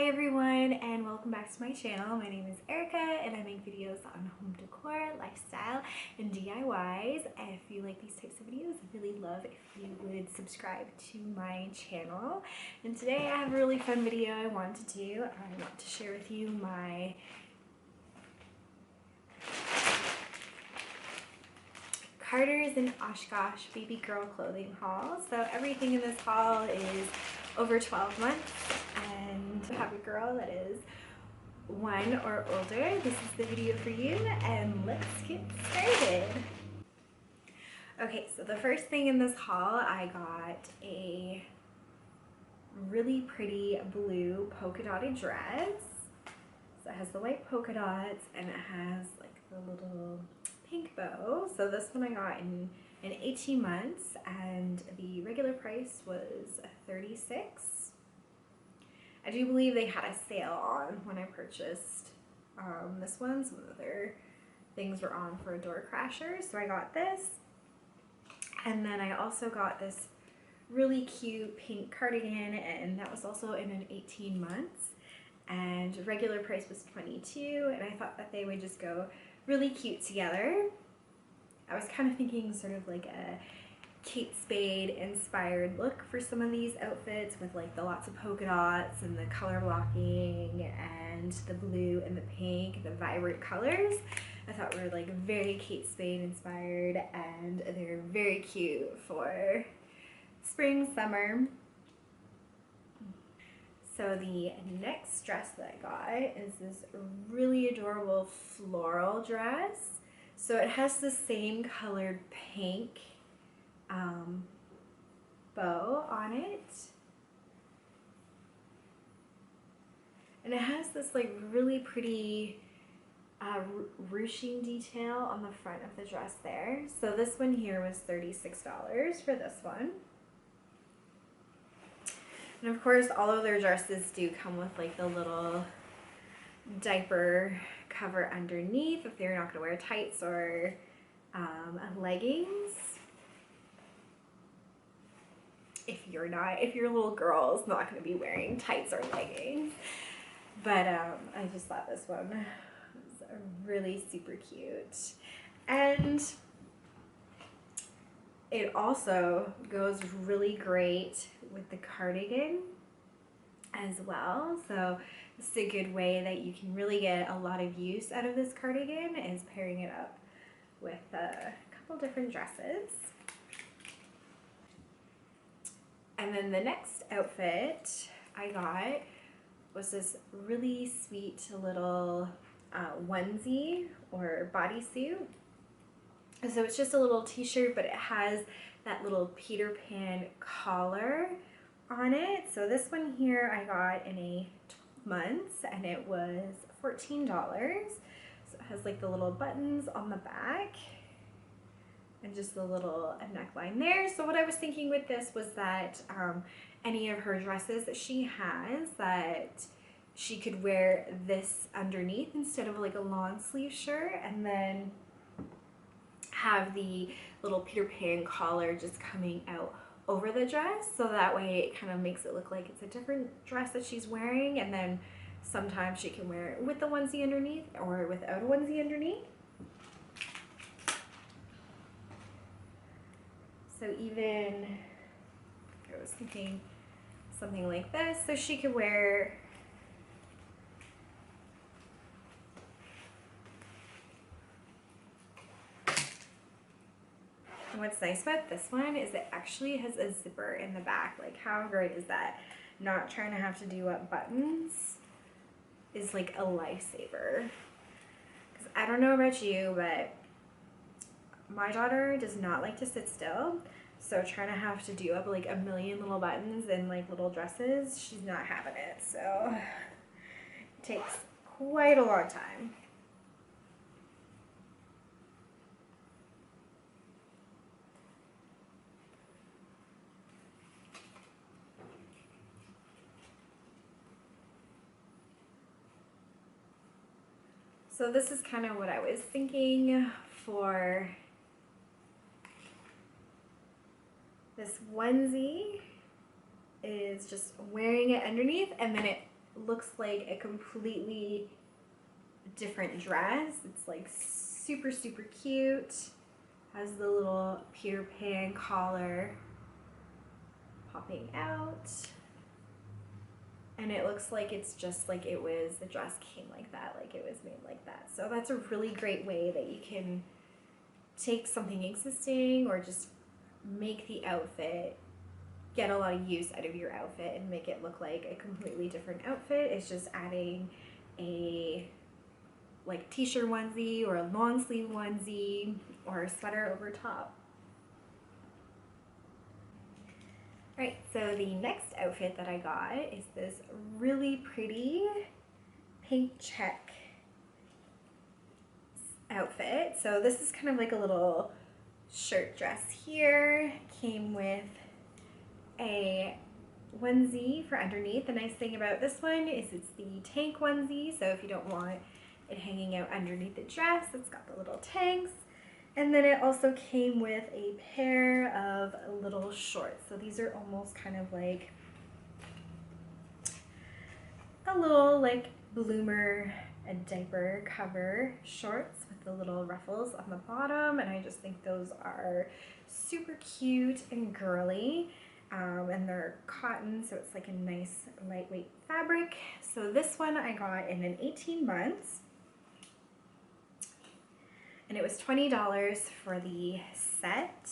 Hi everyone and welcome back to my channel. My name is Erica and I make videos on home decor, lifestyle, and DIYs. If you like these types of videos, I'd really love if you would subscribe to my channel. And today I have a really fun video I want to do. I want to share with you my Carter's and Oshkosh baby girl clothing haul. So everything in this haul is over 12 months. And I have a girl that is 1 or older. This is the video for you, and let's get started. Okay, so the first thing in this haul, I got a really pretty blue polka dotted dress. So it has the white polka dots and it has like the little pink bow. So this one I got in 18 months and the regular price was $36. I do believe they had a sale on when I purchased this one. Some of their things were on for a door crasher, so I got this. And then I also got this really cute pink cardigan, and that was also in an 18 months. And regular price was $22, and I thought that they would just go really cute together. I was kind of thinking sort of like a Kate Spade inspired look for some of these outfits with like the lots of polka dots and the color blocking and the blue and the pink, the vibrant colors. I thought were like very Kate Spade inspired, and they're very cute for spring, summer. So the next dress that I got is this really adorable floral dress. So it has the same colored pink bow on it, and it has this like really pretty ruching detail on the front of the dress there. So this one here was $36 for this one. And of course all of their dresses do come with like the little diaper cover underneath if they're not going to wear tights or leggings. If your little girl is not going to be wearing tights or leggings. But I just thought this one was really super cute. And it also goes really great with the cardigan as well. So this is a good way that you can really get a lot of use out of this cardigan, is pairing it up with a couple different dresses. And then the next outfit I got was this really sweet little onesie or bodysuit. So it's just a little t-shirt, but it has that little Peter Pan collar on it. So this one here I got in a 12 months and it was $14. So it has like the little buttons on the back and just the little neckline there. So what I was thinking with this was that any of her dresses that she has, that she could wear this underneath instead of like a long sleeve shirt, and then have the little Peter Pan collar just coming out over the dress, so that way it kind of makes it look like it's a different dress that she's wearing. And then sometimes she can wear it with the onesie underneath or without a onesie underneath. So even, I was thinking something like this, so she could wear and what's nice about this one is it actually has a zipper in the back. Like, how great is that? Not trying to have to do up buttons is like a lifesaver. Because I don't know about you, but my daughter does not like to sit still, so trying to have to do up like a million little buttons and like little dresses, she's not having it. So it takes quite a long time. So this is kind of what I was thinking for this onesie, is just wearing it underneath, and then it looks like a completely different dress. It's like super, super cute. Has the little Peter Pan collar popping out. And it looks like it's just like it was, the dress came like that, like it was made like that. So that's a really great way that you can take something existing or just make the outfit, get a lot of use out of your outfit and make it look like a completely different outfit. It's just adding a like t-shirt onesie or a long sleeve onesie or a sweater over top. Right, so the next outfit that I got is this really pretty pink check outfit. So this is kind of like a little shirt dress here. Came with a onesie for underneath. The nice thing about this one is it's the tank onesie, so if you don't want it hanging out underneath the dress, it's got the little tanks. And then it also came with a pair of little shorts. So these are almost kind of like a little like bloomer and diaper cover shorts with the little ruffles on the bottom. And I just think those are super cute and girly. And they're cotton, so it's like a nice lightweight fabric. So this one I got in an 18 months. And it was $20 for the set.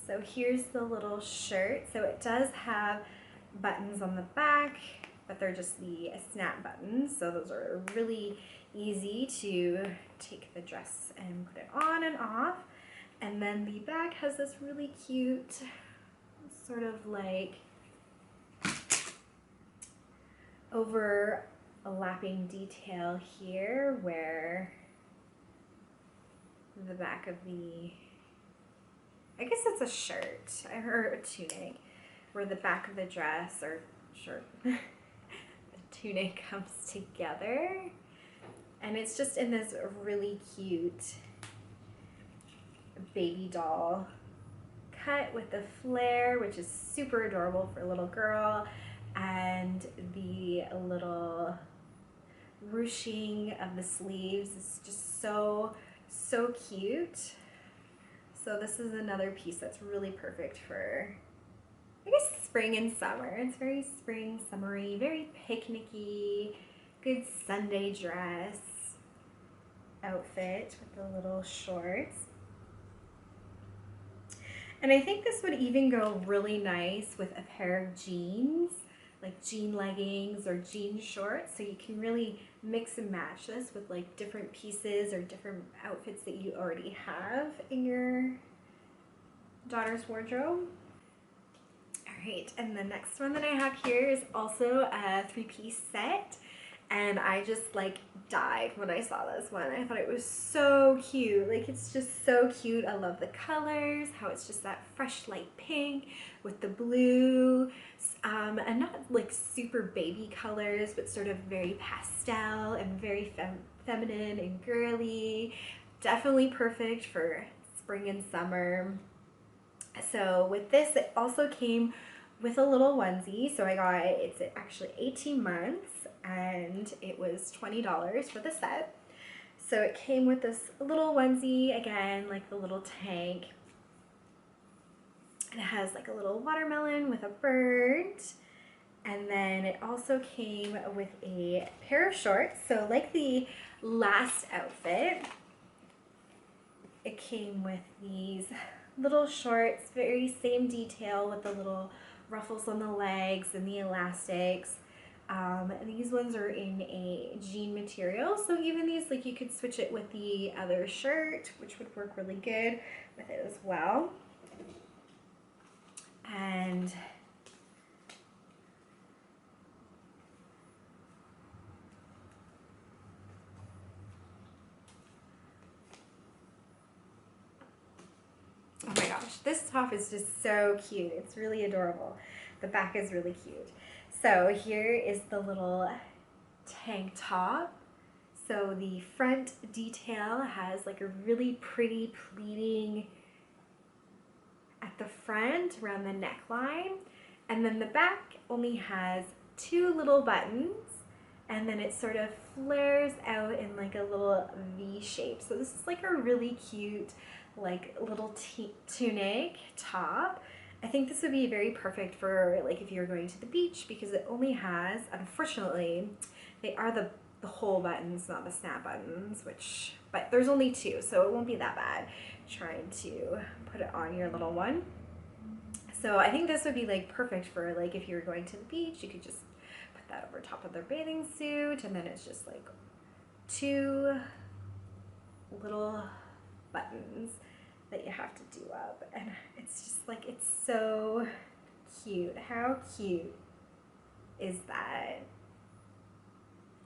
So here's the little shirt. So it does have buttons on the back, but they're just the snap buttons. So those are really easy to take the dress and put it on and off. And then the back has this really cute sort of like overlapping detail here where the back of the, I guess it's a shirt or a tunic, where the back of the dress or shirt, the tunic comes together. And it's just in this really cute baby doll cut with the flare, which is super adorable for a little girl. And the little ruching of the sleeves is just so, so cute. So this is another piece that's really perfect for, I guess, spring and summer. It's very spring, summery, very picnicky, good Sunday dress outfit with the little shorts. And I think this would even go really nice with a pair of jeans, like jean leggings or jean shorts. So you can really mix and match this with like different pieces or different outfits that you already have in your daughter's wardrobe. All right, and the next one that I have here is also a three-piece set. And I just like died when I saw this one. I thought it was so cute. Like, it's just so cute. I love the colors, how it's just that fresh light pink with the blue, and not like super baby colors, but sort of very pastel and very feminine and girly. Definitely perfect for spring and summer. So with this, it also came with a little onesie. So I got, it's actually 18 months and it was $20 for the set. So it came with this little onesie, again, like the little tank. It has like a little watermelon with a bird. And then it also came with a pair of shorts. So like the last outfit, it came with these little shorts, very same detail with the little ruffles on the legs and the elastics. These ones are in a jean material, so even these, like, you could switch it with the other shirt, which would work really good with it as well. And oh my gosh, this top is just so cute. It's really adorable. The back is really cute. So here is the little tank top. So the front detail has like a really pretty pleating at the front around the neckline, and then the back only has 2 little buttons, and then it sort of flares out in like a little V shape. So this is like a really cute like little tunic top. I think this would be very perfect for like if you're going to the beach, because it only has, unfortunately, they are the whole buttons, not the snap buttons, but there's only 2, so it won't be that bad trying to put it on your little one. So I think this would be like perfect for like if you're going to the beach, you could just put that over top of their bathing suit, and then it's just like 2 little buttons that you have to do up, and it's just like, it's so cute. How cute is that?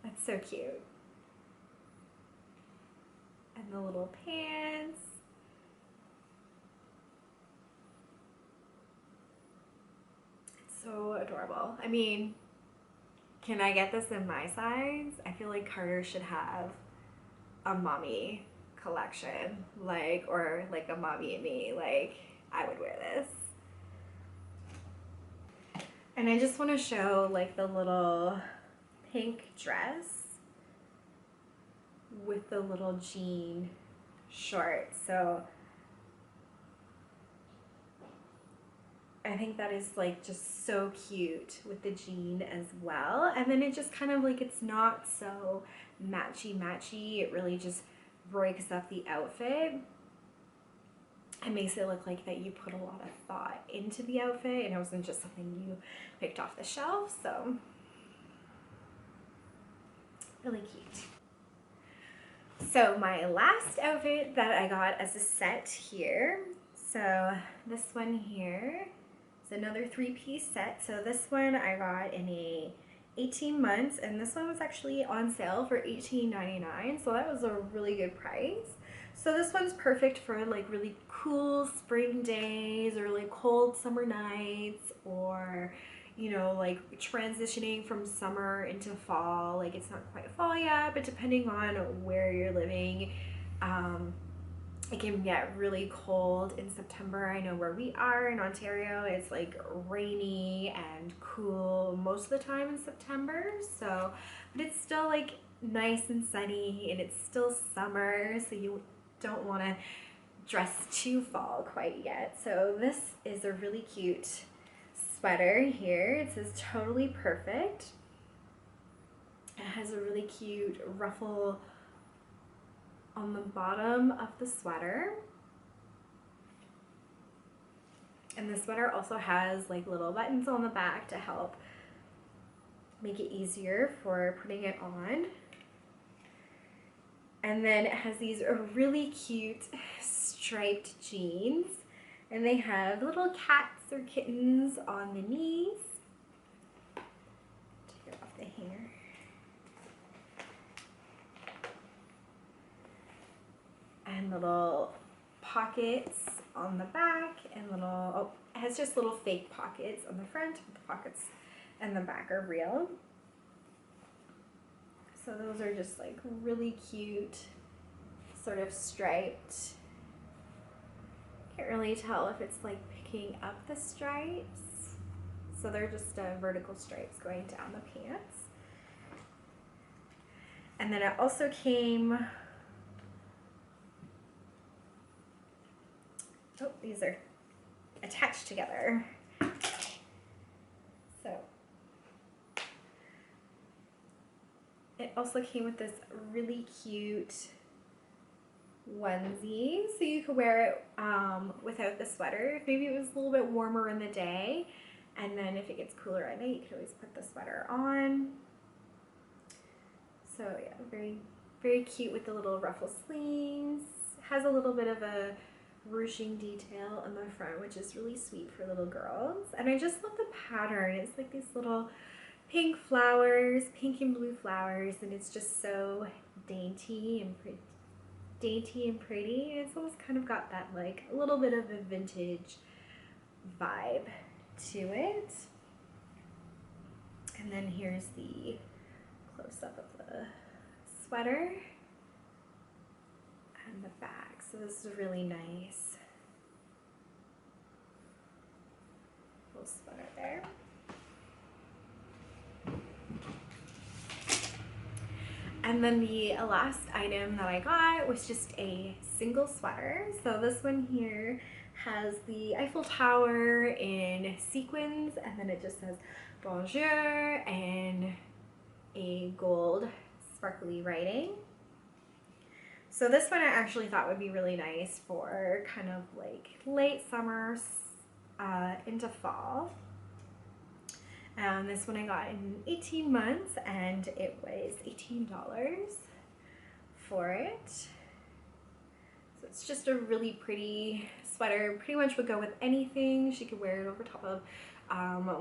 That's so cute. And the little pants. It's so adorable. I mean, can I get this in my size? I feel like Carter should have a mommy collection, like, or like a mommy and me, like I would wear this. And I just want to show like the little pink dress with the little jean shorts. So I think that is like just so cute with the jean as well. And then it just kind of like, it's not so matchy. It really just breaks up the outfit. It makes it look like that you put a lot of thought into the outfit, and it wasn't just something you picked off the shelf. So really cute. So my last outfit that I got as a set here, so this one here is another 3-piece set. So this one I got in a 18 months, and this one was actually on sale for $18.99, so that was a really good price. So this one's perfect for like really cool spring days, or like cold summer nights, or you know, like transitioning from summer into fall. Like it's not quite fall yet, but depending on where you're living, it can get really cold in September. I know where we are in Ontario, it's like rainy and cool most of the time in September. So, but it's still like nice and sunny, and it's still summer, so you don't want to dress too fall quite yet. So this is a really cute sweater here. It says totally perfect. It has a really cute ruffle on the bottom of the sweater, and the sweater also has like little buttons on the back to help make it easier for putting it on. And then it has these really cute striped jeans, and they have little cats or kittens on the knees. Take it off the hanger. And little pockets on the back, and little, oh, it has just little fake pockets on the front, but the pockets and the back are real. So those are just like really cute, sort of striped. Can't really tell if it's like picking up the stripes. So they're just vertical stripes going down the pants. And then it also came, oh, these are attached together. So it also came with this really cute onesie, so you could wear it without the sweater. Maybe it was a little bit warmer in the day, and then if it gets cooler at night, you could always put the sweater on. So yeah, very, very cute with the little ruffle sleeves. Has a little bit of a ruching detail on the front, which is really sweet for little girls. And I just love the pattern. It's like these little pink flowers, pink and blue flowers, and it's just so dainty and pretty. It's almost kind of got that like a little bit of a vintage vibe to it. And then here's the close-up of the sweater and the back. So this is really nice. sweater. And then the last item that I got was just a single sweater. So this one here has the Eiffel Tower in sequins, and then it just says bonjour and a gold sparkly writing. So this one I actually thought would be really nice for kind of like late summer into fall. This one I got in 18 months and it was $18 for it. So it's just a really pretty sweater, pretty much would go with anything. She could wear it over top of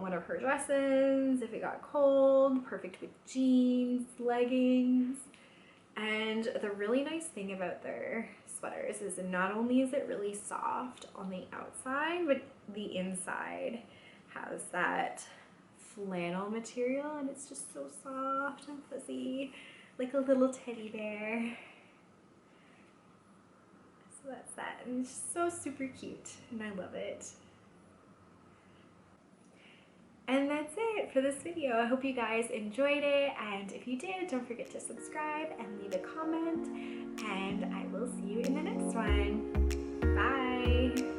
one of her dresses if it got cold, perfect with jeans, leggings. And the really nice thing about their sweaters is not only is it really soft on the outside, but the inside has that flannel material, and it's just so soft and fuzzy, like a little teddy bear. So that's that, and it's so super cute, and I love it. And that's it for this video. I hope you guys enjoyed it, and if you did, don't forget to subscribe and leave a comment, and I will see you in the next one. Bye!